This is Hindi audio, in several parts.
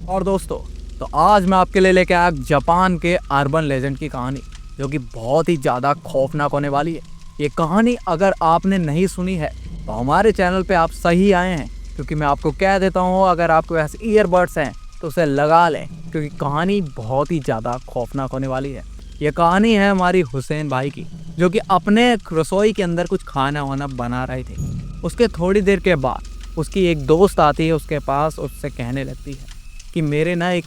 और दोस्तों, तो आज मैं आपके लिए लेके आया जापान के अर्बन लेजेंड की कहानी, जो कि बहुत ही ज़्यादा खौफनाक होने वाली है। ये कहानी अगर आपने नहीं सुनी है तो हमारे चैनल पे आप सही आए हैं, क्योंकि मैं आपको कह देता हूँ अगर आपके पास ईयरबड्स हैं तो उसे लगा लें, क्योंकि कहानी बहुत ही ज़्यादा खौफनाक होने वाली है। ये कहानी है हमारी हुसैन भाई की, जो कि अपने रसोई के अंदर कुछ खाना वाना बना रहे थे। उसके थोड़ी देर के बाद उसकी एक दोस्त आती है उसके पास, उससे कहने लगती है कि मेरे ना एक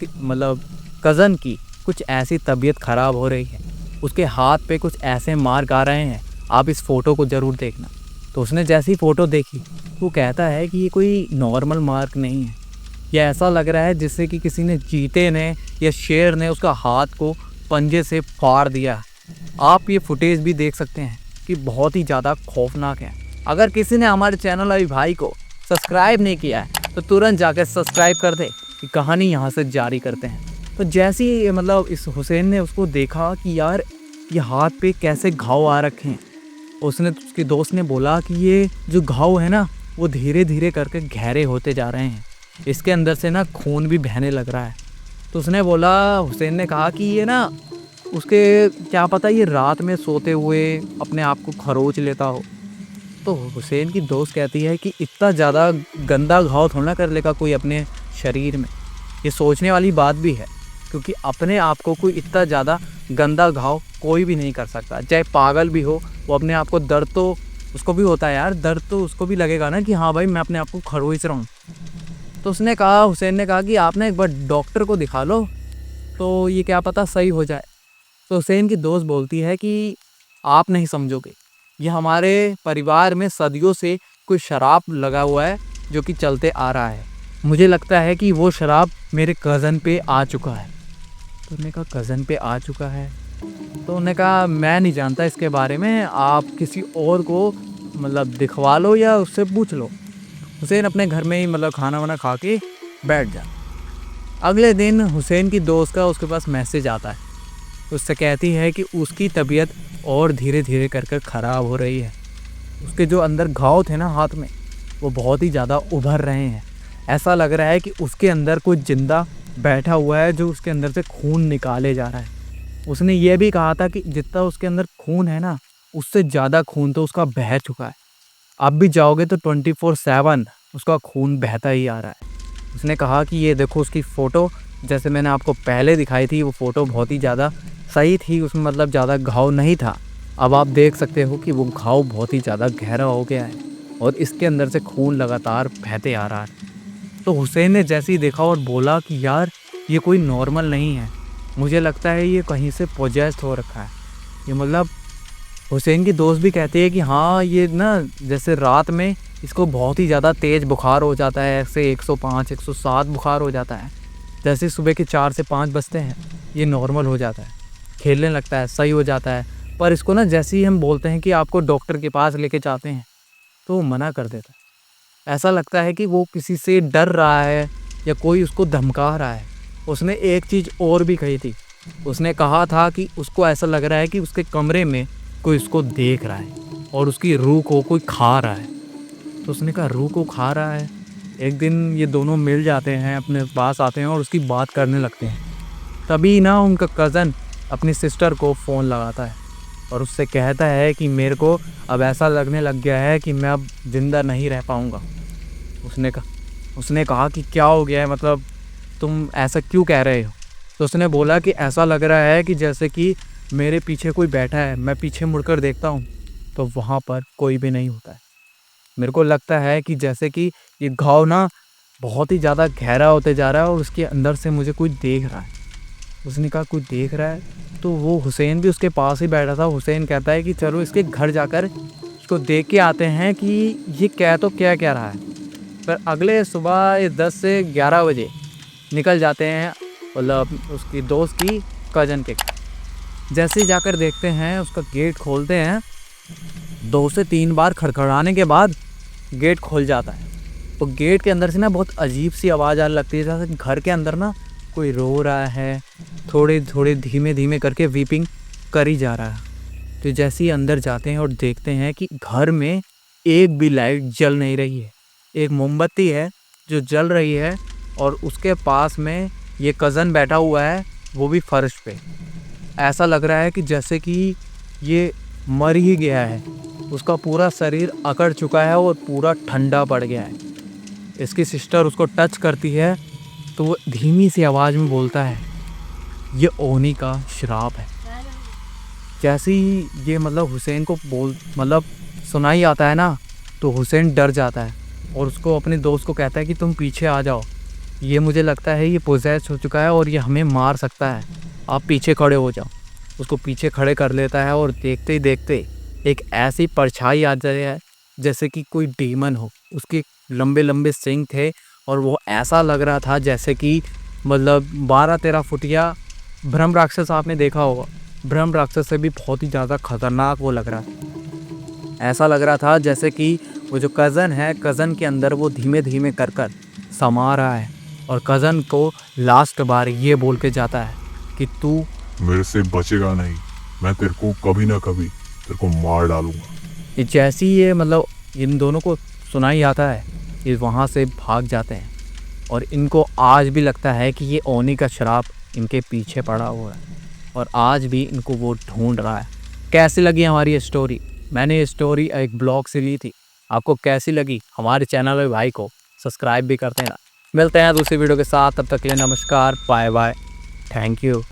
कज़न की कुछ ऐसी तबीयत ख़राब हो रही है, उसके हाथ पे कुछ ऐसे मार्क आ रहे हैं, आप इस फ़ोटो को ज़रूर देखना। तो उसने जैसी फ़ोटो देखी, वो कहता है कि ये कोई नॉर्मल मार्क नहीं है, ये ऐसा लग रहा है जैसे कि किसी ने चीते ने या शेर ने उसका हाथ को पंजे से फाड़ दिया। आप ये फुटेज भी देख सकते हैं कि बहुत ही ज़्यादा खौफनाक है। अगर किसी ने हमारे चैनल अभी भाई को सब्सक्राइब नहीं किया है तो तुरंत जाकर सब्सक्राइब कर दे कि कहानी यहाँ से जारी करते हैं। तो जैसे ही इस हुसैन ने उसको देखा कि यार ये हाथ पे कैसे घाव आ रखे हैं, उसके दोस्त ने बोला कि ये जो घाव है ना वो धीरे धीरे करके गहरे होते जा रहे हैं, इसके अंदर से ना खून भी बहने लग रहा है। तो उसने बोला, हुसैन ने कहा कि ये ना उसके क्या पता ये रात में सोते हुए अपने आप को खरोच लेता हो। तो हुसैन की दोस्त कहती है कि इतना ज़्यादा गंदा घाव थोड़ा ना कर लेगा कोई अपने शरीर में। ये सोचने वाली बात भी है, क्योंकि अपने आप को कोई इतना ज़्यादा गंदा घाव कोई भी नहीं कर सकता, चाहे पागल भी हो। वो अपने आप को दर्द तो उसको भी होता है यार, दर्द तो उसको भी लगेगा ना कि हाँ भाई मैं अपने आप को खरोच रहा हूँ। तो हुसैन ने कहा कि आप ना एक बार डॉक्टर को दिखा लो, तो ये क्या पता सही हो जाए। तो हुसैन की दोस्त बोलती है कि आप नहीं समझोगे, ये हमारे परिवार में सदियों से कोई शराब लगा हुआ है जो कि चलते आ रहा है। मुझे लगता है कि वो शराब मेरे कज़न पे आ चुका है। तो उन्होंने कहा कज़न पे आ चुका है? तो उन्होंने कहा मैं नहीं जानता इसके बारे में, आप किसी और को दिखवा लो या उससे पूछ लो। हुसैन अपने घर में ही खाना वाना खा के बैठ जा। अगले दिन हुसैन की दोस्त का उसके पास मैसेज आता है, उससे कहती है कि उसकी तबीयत और धीरे धीरे कर कर ख़राब हो रही है। उसके जो अंदर घाव थे ना हाथ में, वो बहुत ही ज़्यादा उभर रहे हैं। ऐसा लग रहा है कि उसके अंदर कोई जिंदा बैठा हुआ है जो उसके अंदर से खून निकाले जा रहा है। उसने ये भी कहा था कि जितना उसके अंदर खून है ना, उससे ज़्यादा खून तो उसका बह चुका है। आप भी जाओगे तो 24/7 उसका खून बहता ही आ रहा है। उसने कहा कि ये देखो उसकी फ़ोटो, जैसे मैंने आपको पहले दिखाई थी, वो फ़ोटो बहुत ही ज़्यादा सही थी, उसमें ज़्यादा घाव नहीं था। अब आप देख सकते हो कि वो घाव बहुत ही ज़्यादा गहरा हो गया है और इसके अंदर से खून लगातार बहते आ रहा है। तो हुसैन ने जैसे ही देखा और बोला कि यार ये कोई नॉर्मल नहीं है, मुझे लगता है ये कहीं से पोजेस्ड हो रखा है। ये हुसैन की दोस्त भी कहती है कि हाँ ये ना जैसे रात में इसको बहुत ही ज़्यादा तेज़ बुखार हो जाता है, ऐसे 105 107 बुखार हो जाता है। जैसे सुबह के 4 से 5 बजते हैं ये नॉर्मल हो जाता है, खेलने लगता है, सही हो जाता है। पर इसको ना जैसे ही हम बोलते हैं कि आपको डॉक्टर के पास लेके जाते हैं तो वो मना कर देता है। ऐसा लगता है कि वो किसी से डर रहा है या कोई उसको धमका रहा है। उसने एक चीज़ और भी कही थी, उसने कहा था कि उसको ऐसा लग रहा है कि उसके कमरे में कोई उसको देख रहा है और उसकी रूह को कोई खा रहा है। तो उसने कहा रूह को खा रहा है। एक दिन ये दोनों मिल जाते हैं, अपने पास आते हैं और उसकी बात करने लगते हैं। तभी ना उनका कज़न अपनी सिस्टर को फ़ोन लगाता है और उससे कहता है कि मेरे को अब ऐसा लगने लग गया है कि मैं अब ज़िंदा नहीं रह पाऊँगा। उसने कहा कि क्या हो गया है, तुम ऐसा क्यों कह रहे हो? तो उसने बोला कि ऐसा लग रहा है कि जैसे कि मेरे पीछे कोई बैठा है, मैं पीछे मुड़कर देखता हूँ तो वहाँ पर कोई भी नहीं होता है। मेरे को लगता है कि जैसे कि ये घाव ना बहुत ही ज़्यादा गहरा होते जा रहा है और उसके अंदर से मुझे कोई देख रहा है। उसने कहा कोई देख रहा है? तो वो हुसैन भी उसके पास ही बैठा था। हुसैन कहता है कि चलो इसके घर जाकर इसको देख के आते हैं कि ये क्या रहा है। पर अगले सुबह ये 10 से 11 बजे निकल जाते हैं उसकी दोस्त की कज़न के। जैसे ही जाकर देखते हैं, उसका गेट खोलते हैं, 2 से 3 बार खड़खड़ाने के बाद गेट खुल जाता है। तो गेट के अंदर से ना बहुत अजीब सी आवाज़ आने लगती है, जैसे घर के अंदर ना कोई रो रहा है, थोड़े थोड़े धीमे धीमे करके वीपिंग कर ही जा रहा है। तो जैसे ही अंदर जाते हैं और देखते हैं कि घर में एक भी लाइट जल नहीं रही है, एक मोमबत्ती है जो जल रही है और उसके पास में ये कज़न बैठा हुआ है, वो भी फर्श पे। ऐसा लग रहा है कि जैसे कि ये मर ही गया है, उसका पूरा शरीर अकड़ चुका है और पूरा ठंडा पड़ गया है। इसकी सिस्टर उसको टच करती है तो वो धीमी सी आवाज़ में बोलता है, ये ओनी का श्राप है। जैसे ही ये मतलब हुसैन को सुनाई आता है ना, तो हुसैन डर जाता है और उसको अपने दोस्त को कहता है कि तुम पीछे आ जाओ, ये मुझे लगता है ये पोजेस हो चुका है और ये हमें मार सकता है, आप पीछे खड़े हो जाओ। उसको पीछे खड़े कर लेता है और देखते ही देखते एक ऐसी परछाई आ जाती है जैसे कि कोई डीमन हो। उसके लंबे लंबे सींग थे और वो ऐसा लग रहा था जैसे कि 12-13 फुटिया ब्रह्म राक्षस आपने देखा होगा, ब्रह्म राक्षस से भी बहुत ही ज़्यादा खतरनाक वो लग रहा था। ऐसा लग रहा था जैसे कि वो जो कज़न है, कज़न के अंदर वो धीमे धीमे कर कर समा रहा है और कज़न को लास्ट बार ये बोल के जाता है कि तू मेरे से बचेगा नहीं, मैं तेरे को कभी ना कभी तेरे को मार डालूंगा। जैसे ही ये इन दोनों को सुनाई आता है, ये वहाँ से भाग जाते हैं और इनको आज भी लगता है कि ये ओनी का श्राप इनके पीछे पड़ा हुआ है और आज भी इनको वो ढूंढ रहा है। कैसी लगी हमारी ये स्टोरी? मैंने ये स्टोरी एक ब्लॉग से ली थी, आपको कैसी लगी? हमारे चैनल में भाई को सब्सक्राइब भी करते हैं। मिलते हैं दूसरी वीडियो के साथ, तब तक के लिए नमस्कार, बाय बाय, थैंक यू।